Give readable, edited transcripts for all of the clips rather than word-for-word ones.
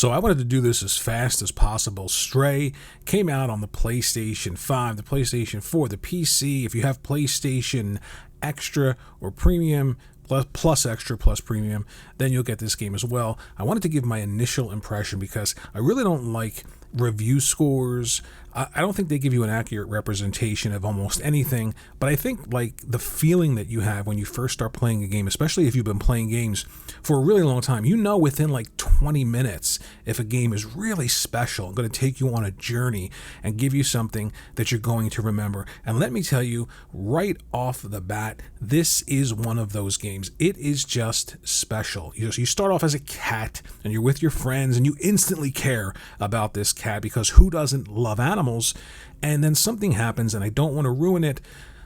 So I wanted to do this as fast as possible. Stray came out on the PlayStation 5, the PlayStation 4, the PC. If you have PlayStation Extra or Premium, plus Extra, plus Premium, then you'll get this game as well. I wanted to give my initial impression because I really don't like review scores. I don't think they give you an accurate representation of almost anything, but I think like the feeling that you have when you first start playing a game, especially if you've been playing games for a really long time, you know within like 20 minutes if a game is really special, going to take you on a journey and give you something that you're going to remember. And let me tell you right off the bat, this is one of those games. It is just special. You start off as a cat and you're with your friends and you instantly care about this cat because who doesn't love animals? And then something happens, and I don't want to ruin it.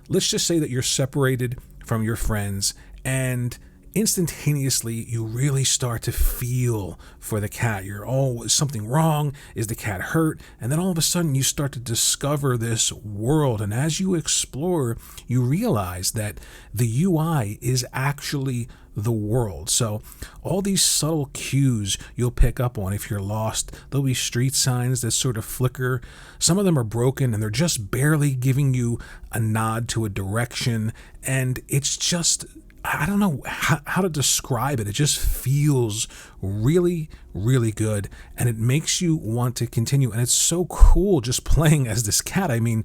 Let's just say that you're separated from your friends, and instantaneously you really start to feel for the cat. Is something wrong? Is the cat hurt? And then all of a sudden you start to discover this world, and as you explore, you realize that the UI is actually the world. So all these subtle cues you'll pick up on if you're lost. There'll be street signs that sort of flicker. Some of them are broken and they're just barely giving you a nod to a direction, and it's just, I don't know how to describe it. It just feels really, really good, and it makes you want to continue. And it's so cool just playing as this cat. I mean,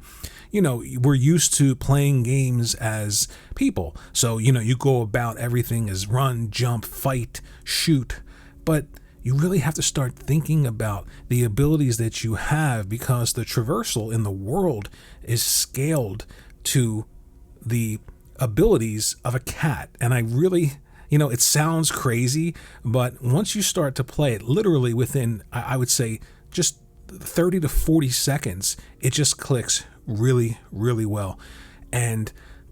we're used to playing games as people. So, you go about everything as run, jump, fight, shoot. But you really have to start thinking about the abilities that you have, because the traversal in the world is scaled to the abilities of a cat. And I really, it sounds crazy, but once you start to play it, literally within, I would say, just 30 to 40 seconds, it just clicks really, really well. And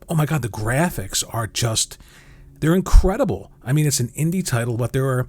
oh my God, the graphics are they're incredible. I mean, it's an indie title, but there are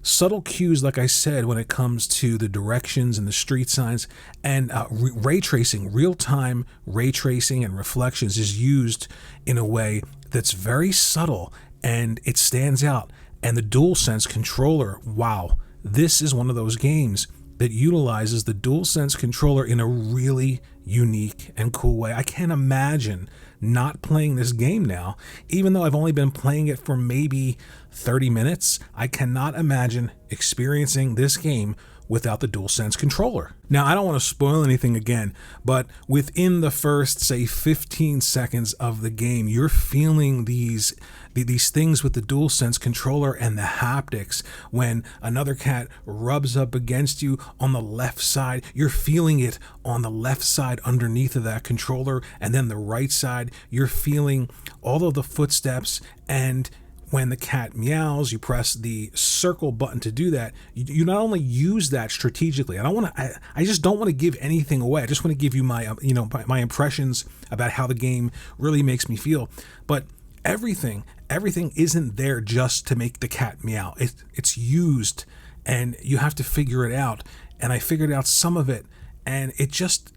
subtle cues, like I said, when it comes to the directions and the street signs, and ray tracing, real-time ray tracing and reflections is used in a way that's very subtle, and it stands out. And the Dualsense controller, wow, this is one of those games that utilizes the Dualsense controller in a really unique and cool way. I can't imagine not playing this game now, even though I've only been playing it for maybe 30 minutes. I cannot imagine experiencing this game without the Dualsense controller. Now, I don't want to spoil anything again, but within the first, say, 15 seconds of the game, you're feeling these things with the Dualsense controller and the haptics. When another cat rubs up against you on the left side, you're feeling it on the left side underneath of that controller, and then the right side, you're feeling all of the footsteps. And when the cat meows, you press the circle button to do that. You not only use that strategically. I just don't want to give anything away. I just want to give you my impressions about how the game really makes me feel. But everything isn't there just to make the cat meow. It's used, and you have to figure it out. And I figured out some of it, and it just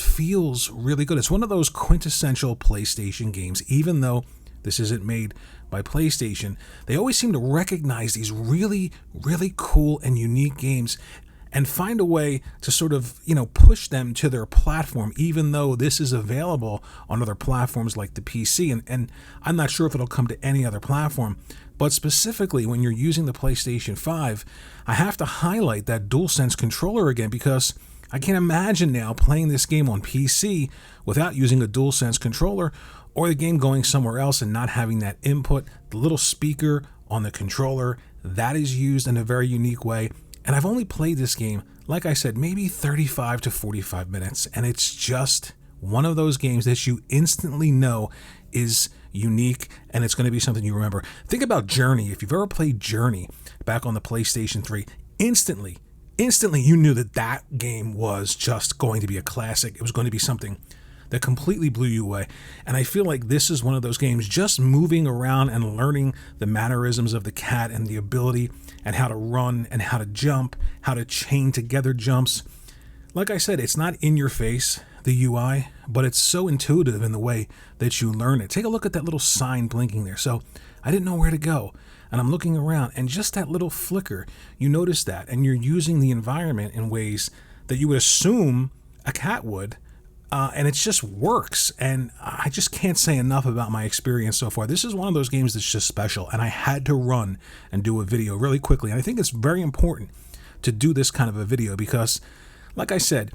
feels really good. It's one of those quintessential PlayStation games, even though this isn't made by PlayStation. They always seem to recognize these really, really cool and unique games and find a way to sort of, push them to their platform, even though this is available on other platforms like the PC. And I'm not sure if it'll come to any other platform, but specifically when you're using the PlayStation 5, I have to highlight that DualSense controller again, because I can't imagine now playing this game on PC without using a DualSense controller, or the game going somewhere else and not having that input. The little speaker on the controller, that is used in a very unique way. And I've only played this game, like I said, maybe 35 to 45 minutes. And it's just one of those games that you instantly know is unique, and it's going to be something you remember. Think about Journey. If you've ever played Journey back on the PlayStation 3, instantly you knew that game was just going to be a classic. It was going to be something that completely blew you away. And I feel like this is one of those games, just moving around and learning the mannerisms of the cat and the ability and how to run and how to jump, how to chain together jumps. Like I said, it's not in your face, the UI, but it's so intuitive in the way that you learn it. Take a look at that little sign blinking there. So I didn't know where to go. and I'm looking around, and just that little flicker, you notice that, and you're using the environment in ways that you would assume a cat would, and it just works. And I just can't say enough about my experience so far. This is one of those games that's just special, and I had to run and do a video really quickly. And I think it's very important to do this kind of a video because, like I said,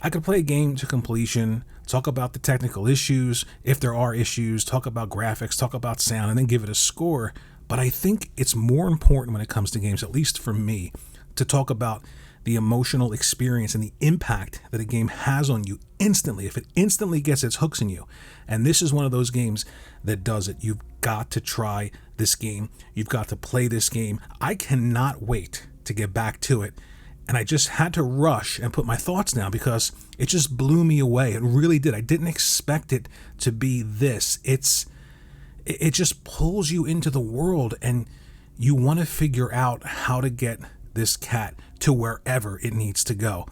I could play a game to completion, talk about the technical issues, if there are issues, talk about graphics, talk about sound, and then give it a score. But I think it's more important when it comes to games, at least for me, to talk about the emotional experience and the impact that a game has on you instantly, if it instantly gets its hooks in you. And this is one of those games that does it. You've got to try this game. You've got to play this game. I cannot wait to get back to it. And I just had to rush and put my thoughts down because it just blew me away. It really did. I didn't expect it to be this. It just pulls you into the world, and you want to figure out how to get this cat to wherever it needs to go.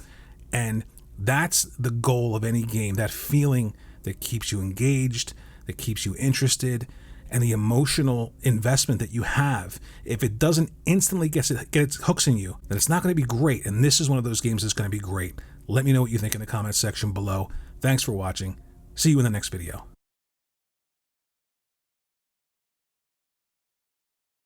And that's the goal of any game, that feeling that keeps you engaged, that keeps you interested, and the emotional investment that you have. If it doesn't instantly get its hooks in you, then it's not going to be great. And this is one of those games that's going to be great. Let me know what you think in the comments section below. Thanks for watching. See you in the next video.